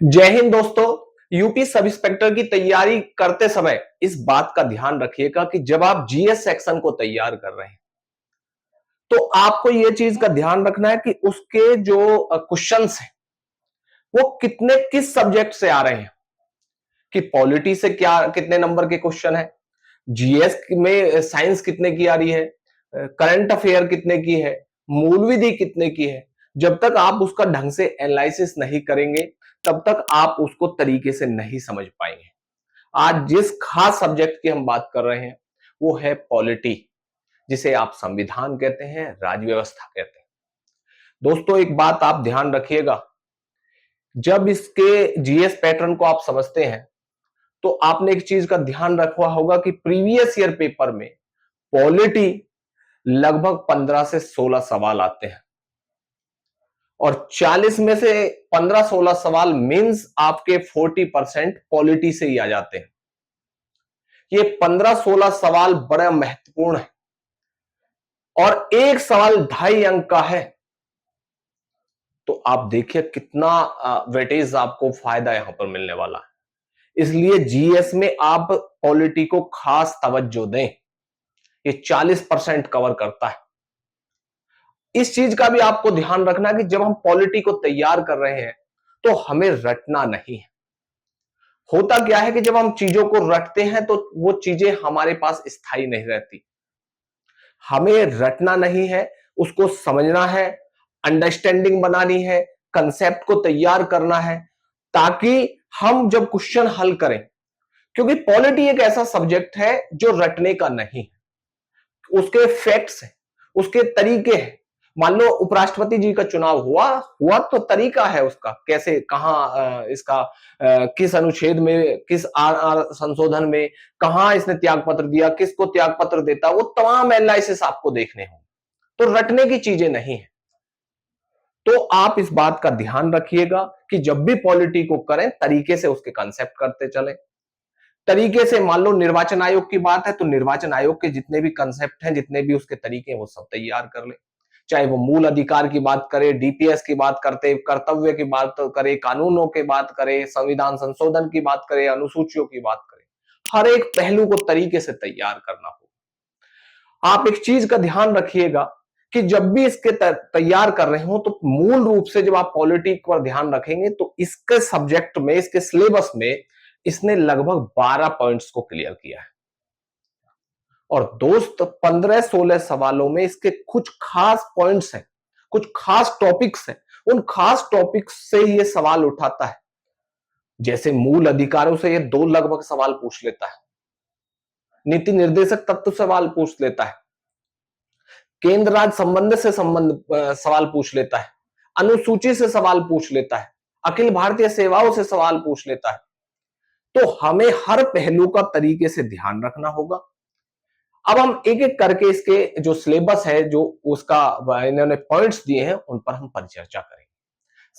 जय हिंद दोस्तों। UP sub inspector की तैयारी करते समय इस बात का ध्यान रखिएगा कि जब आप जीएस सेक्शन को तैयार कर रहे हैं तो आपको यह चीज का ध्यान रखना है कि उसके जो क्वेश्चंस हैं वो कितने किस सब्जेक्ट से आ रहे हैं, कि पॉलिटी से क्या कितने नंबर के क्वेश्चन है, जीएस में साइंस कितने की आ रही है, करंट अफेयर कितने की है, मूल विधि कितने की है। जब तक आप उसका ढंग से एनालिसिस नहीं करेंगे तब तक आप उसको तरीके से नहीं समझ पाएंगे। आज जिस खास सब्जेक्ट की हम बात कर रहे हैं वो है पॉलिटी, जिसे आप संविधान कहते हैं, राज्य व्यवस्था कहते हैं। दोस्तों एक बात आप ध्यान रखिएगा, जब इसके जीएस पैटर्न को आप समझते हैं तो आपने एक चीज का ध्यान रखा होगा कि प्रीवियस ईयर पेपर में पॉलिटी लगभग 15 से 16 सवाल आते हैं और 40 में से 15-16 सवाल मींस आपके 40% पॉलिटी से ही आ जाते हैं। ये 15-16 सवाल बड़ा महत्वपूर्ण है और एक सवाल 2.5 अंक का है, तो आप देखिए कितना वेटेज आपको फायदा यहां पर मिलने वाला है। इसलिए जीएस में आप पॉलिटी को खास तवज्जो दें, ये 40% कवर करता है। इस चीज का भी आपको ध्यान रखना है कि जब हम पॉलिटी को तैयार कर रहे हैं तो हमें रटना नहीं है। होता क्या है कि जब हम चीजों को रटते हैं तो वो चीजें हमारे पास स्थायी नहीं रहती। हमें रटना नहीं है, उसको समझना है, अंडरस्टैंडिंग बनानी है, कंसेप्ट को तैयार करना है, ताकि हम जब क्वेश्चन हल करें, क्योंकि पॉलिटी एक ऐसा सब्जेक्ट है जो रटने का नहीं है, उसके फैक्ट्स हैं, उसके तरीके हैं। मान लो उपराष्ट्रपति जी का चुनाव हुआ हुआ तो तरीका है उसका, कैसे कहां इसका किस अनुच्छेद में, किस आर संशोधन में कहां इसने त्याग पत्र दिया, किसको त्याग पत्र देता, वो तमाम एनालिसिस आपको देखने होंगे। तो रटने की चीजें नहीं है। तो आप इस बात का ध्यान रखिएगा कि जब भी पॉलिटी को करें तरीके से उसके कंसेप्ट करते चलें, तरीके से। मान लो निर्वाचन आयोग की बात है तो निर्वाचन आयोग के जितने भी कंसेप्ट हैं, जितने भी उसके तरीके हैं, वो सब तैयार कर ले। चाहे वो मूल अधिकार की बात करे, डीपीएस की बात करते, कर्तव्य की बात करे, कानूनों की बात करे, संविधान संशोधन की बात करे, अनुसूचियों की बात करे, हर एक पहलू को तरीके से तैयार करना होगा। आप एक चीज का ध्यान रखिएगा कि जब भी इसके तैयार कर रहे हो तो मूल रूप से जब आप पॉलिटी पर ध्यान रखेंगे तो इसके सब्जेक्ट में, इसके सिलेबस में इसने लगभग 12 पॉइंट्स को क्लियर किया है। और दोस्त 15-16 सवालों में इसके कुछ खास पॉइंट्स हैं, कुछ खास टॉपिक्स हैं, उन खास टॉपिक्स से ये सवाल उठाता है। जैसे मूल अधिकारों से ये 2 लगभग सवाल पूछ लेता है, नीति निर्देशक तत्व सवाल पूछ लेता है, केंद्र राज्य संबंध से सवाल पूछ लेता है, अनुसूची से सवाल पूछ लेता है, अखिल भारतीय सेवाओं से सवाल पूछ लेता है। तो हमें हर पहलू का तरीके से ध्यान रखना होगा। अब हम एक एक करके इसके जो सिलेबस है, जो उसका इन्होंने पॉइंट्स दिए हैं, उन पर हम परिचर्चा करेंगे।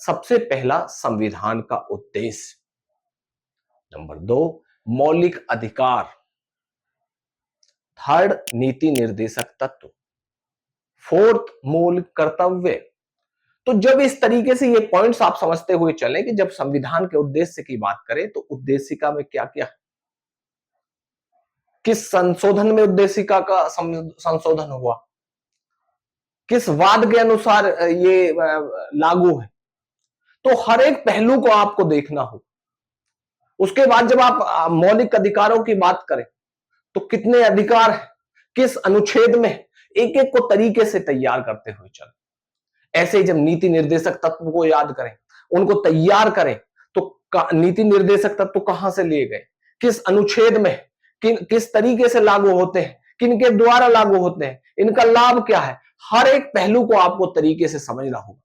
सबसे पहला संविधान का उद्देश्य, नंबर 2 मौलिक अधिकार, थर्ड नीति निर्देशक तत्व, फोर्थ मूल कर्तव्य। तो जब इस तरीके से ये पॉइंट्स आप समझते हुए चलें कि जब संविधान के उद्देश्य की बात करें तो उद्देशिका में क्या क्या है, किस संशोधन में उद्देशिका का संशोधन हुआ, किस वाद के अनुसार ये लागू है, तो हर एक पहलू को आपको देखना हो। उसके बाद जब आप मौलिक अधिकारों की बात करें तो कितने अधिकार हैं, किस अनुच्छेद में, एक एक को तरीके से तैयार करते हुए चले। ऐसे ही जब नीति निर्देशक तत्व को याद करें, उनको तैयार करें, तो नीति निर्देशक तत्व कहां से लिए गए, किस अनुच्छेद में, किस तरीके से लागू होते हैं, किनके द्वारा लागू होते हैं, इनका लाभ क्या है, हर एक पहलू को आपको तरीके से समझना होगा।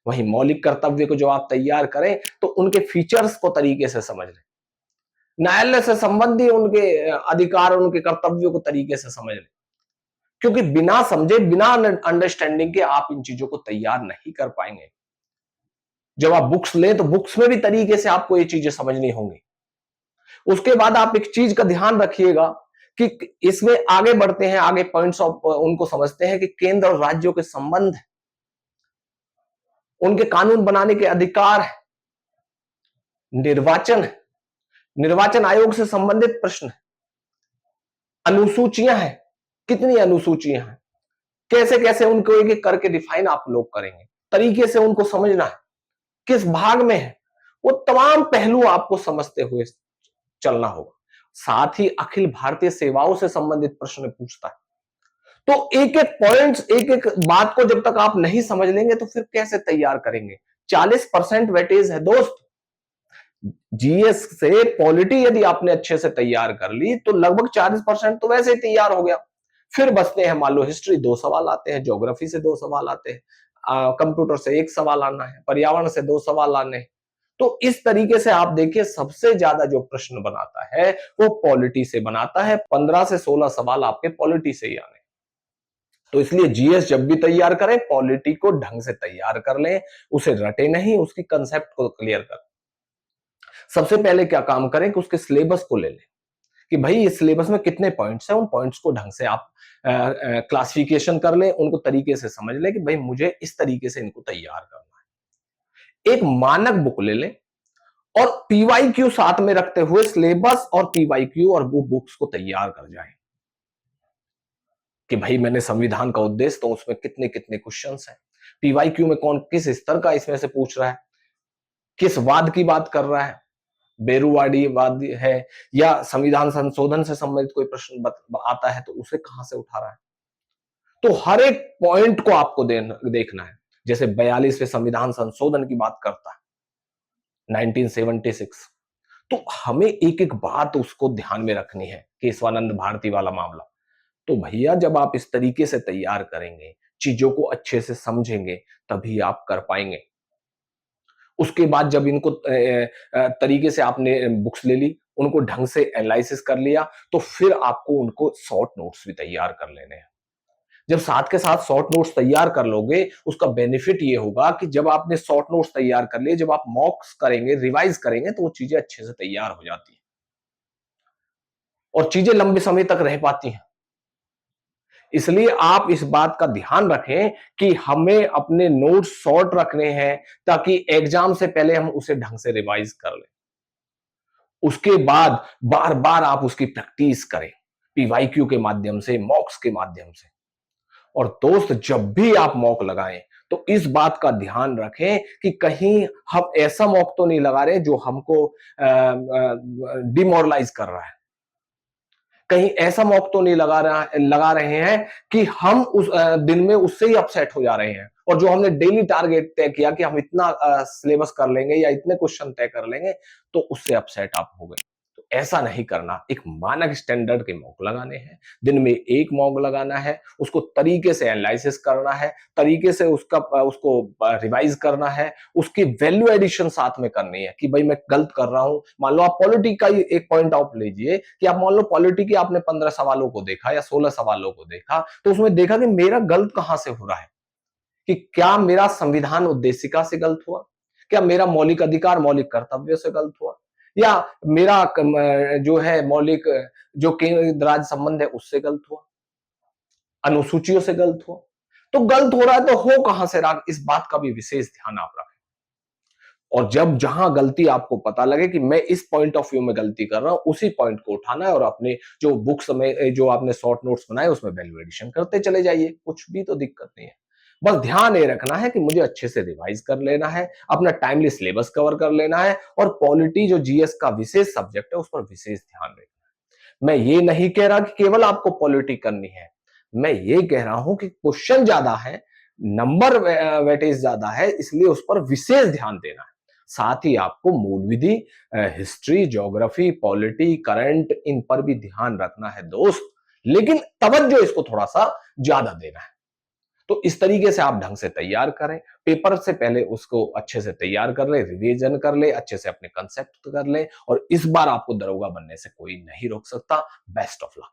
वहीं मौलिक कर्तव्य को जब आप तैयार करें तो उनके फीचर्स को तरीके से समझ लें, न्यायालय से संबंधी उनके अधिकार, उनके कर्तव्यों को तरीके से समझ लें, क्योंकि बिना समझे, बिना अंडरस्टैंडिंग के आप इन चीजों को तैयार नहीं कर पाएंगे। जब आप बुक्स लें तो बुक्स में भी तरीके से आपको ये चीजें समझनी होंगी। उसके बाद आप एक चीज का ध्यान रखिएगा कि इसमें आगे बढ़ते हैं, आगे पॉइंट्स ऑफ उनको समझते हैं कि केंद्र और राज्यों के संबंध, उनके कानून बनाने के अधिकार है, निर्वाचन है, निर्वाचन आयोग से संबंधित प्रश्न है, अनुसूचियां हैं, कितनी अनुसूचियां हैं, कैसे कैसे उनको एक एक करके डिफाइन आप लोग करेंगे, तरीके से उनको समझना है, किस भाग में है, वो तमाम पहलू आपको समझते हुए चलना होगा। साथ ही अखिल भारतीय सेवाओं से संबंधित प्रश्न पूछता है। तो एक एक पॉइंट्स, एक एक बात को जब तक आप नहीं समझ लेंगे तो फिर कैसे तैयार करेंगे। 40% वेटेज है दोस्त। जीएस से पॉलिटी यदि आपने अच्छे से तैयार कर ली तो लगभग 40% तो वैसे ही तैयार हो गया। फिर बचते हैं, मान लो हिस्ट्री 2 सवाल आते हैं, ज्योग्राफी से 2 सवाल आते हैं, कंप्यूटर से 1 सवाल आना है, पर्यावरण से 2 सवाल आने हैं। तो इस तरीके से आप देखिए सबसे ज्यादा जो प्रश्न बनाता है वो पॉलिटी से बनाता है। 15 से 16 सवाल आपके पॉलिटी से ही आने। तो इसलिए जीएस जब भी तैयार करें पॉलिटी को ढंग से तैयार कर लें, उसे रटे नहीं, उसकी कंसेप्ट को क्लियर कर। सबसे पहले क्या काम करें कि उसके सिलेबस को ले लें कि भाई इस सिलेबस में कितने पॉइंट्स हैं, उन पॉइंट्स को ढंग से आप क्लासिफिकेशन कर लें, उनको तरीके से समझ लें कि भाई मुझे इस तरीके से इनको तैयार करना है। एक मानक बुक ले लें और पीवाईक्यू साथ में रखते हुए सिलेबस और पीवाईक्यू और वो बुक्स को तैयार कर जाएं कि भाई मैंने संविधान का उद्देश्य तो उसमें कितने कितने क्वेश्चंस हैं, पीवाईक्यू में कौन किस स्तर का इसमें से पूछ रहा है, किस वाद की बात कर रहा है, बेरुवाड़ी वाद है या संविधान संशोधन से संबंधित कोई प्रश्न आता है तो उसे कहां से उठा रहा है। तो हर एक पॉइंट को आपको देखना है। जैसे 42वें संविधान संशोधन की बात करता है 1976, तो हमें एक एक बात उसको ध्यान में रखनी है। केशवानंद भारती वाला मामला, तो भैया जब आप इस तरीके से तैयार करेंगे, चीजों को अच्छे से समझेंगे, तभी आप कर पाएंगे। उसके बाद जब इनको तरीके से आपने बुक्स ले ली, उनको ढंग से एनालिसिस कर लिया, तो फिर आपको उनको शॉर्ट नोट्स भी तैयार कर लेने हैं। जब साथ के साथ शॉर्ट नोट्स तैयार कर लोगे, उसका बेनिफिट ये होगा कि जब आपने शॉर्ट नोट्स तैयार कर लिए, जब आप मॉक्स करेंगे, रिवाइज करेंगे, तो वो चीजें अच्छे से तैयार हो जाती हैं और चीजें लंबे समय तक रह पाती हैं। इसलिए आप इस बात का ध्यान रखें कि हमें अपने नोट्स शॉर्ट रखने हैं ताकि एग्जाम से पहले हम उसे ढंग से रिवाइज कर लें। उसके बाद बार बार आप उसकी प्रैक्टिस करें, पीवाईक्यू के माध्यम से, मॉक्स के माध्यम से। और दोस्त जब भी आप मॉक लगाएं तो इस बात का ध्यान रखें कि कहीं हम ऐसा मॉक तो नहीं लगा रहे जो हमको डिमोरलाइज कर रहा है, कहीं ऐसा मौका तो नहीं लगा रहे हैं कि हम उस दिन में उससे ही अपसेट हो जा रहे हैं और जो हमने डेली टारगेट तय किया कि हम इतना सिलेबस कर लेंगे या इतने क्वेश्चन तय कर लेंगे, तो उससे अपसेट आप हो गए। तो ऐसा नहीं करना, एक मानक स्टैंडर्ड के मॉक लगाने हैं, दिन में एक मॉक लगाना है, उसको तरीके से एनालिसिस करना है, तरीके से उसको रिवाइज करना है, उसकी वैल्यू एडिशन साथ में करनी है कि भाई मैं गलत कर रहा हूं। मान लो आप पॉलिटी का ही एक पॉइंट ऑफ लीजिए कि आप मान लो पॉलिटी के आपने 15 सवालों को देखा या 16 सवालों को देखा, तो उसमें देखा कि मेरा गलत कहां से हो रहा है, कि क्या मेरा संविधान उद्देशिका से गलत हुआ, क्या मेरा मौलिक अधिकार मौलिक कर्तव्य से गलत हुआ, या मेरा जो है मौलिक जो केंद्र राज्य संबंध है उससे गलत हुआ, अनुसूचियों से गलत हुआ। तो गलत हो रहा है तो हो कहां से रहा, इस बात का भी विशेष ध्यान आप रखें। और जब जहां गलती आपको पता लगे कि मैं इस पॉइंट ऑफ व्यू में गलती कर रहा हूं, उसी पॉइंट को उठाना है और अपने जो बुक्स में जो आपने शॉर्ट नोट्स बनाए उसमें वैल्यू एडिशन करते चले जाइए, कुछ भी तो दिक्कत नहीं है। बस ध्यान ये रखना है कि मुझे अच्छे से रिवाइज कर लेना है, अपना टाइमली सिलेबस कवर कर लेना है और पॉलिटी जो जीएस का विशेष सब्जेक्ट है उस पर विशेष ध्यान रखना है। मैं ये नहीं कह रहा कि केवल आपको पॉलिटी करनी है, मैं ये कह रहा हूं कि क्वेश्चन ज्यादा है, नंबर वेटेज ज्यादा है, इसलिए उस पर विशेष ध्यान देना है। साथ ही आपको मूल विधि, हिस्ट्री, ज्योग्राफी, पॉलिटी, करंट, इन पर भी ध्यान रखना है दोस्त, लेकिन तवज्जो इसको थोड़ा सा ज्यादा देना है। तो इस तरीके से आप ढंग से तैयार करें, पेपर से पहले उसको अच्छे से तैयार कर ले, रिवीजन कर ले, अच्छे से अपने कंसेप्ट कर ले और इस बार आपको दरोगा बनने से कोई नहीं रोक सकता। Best of luck.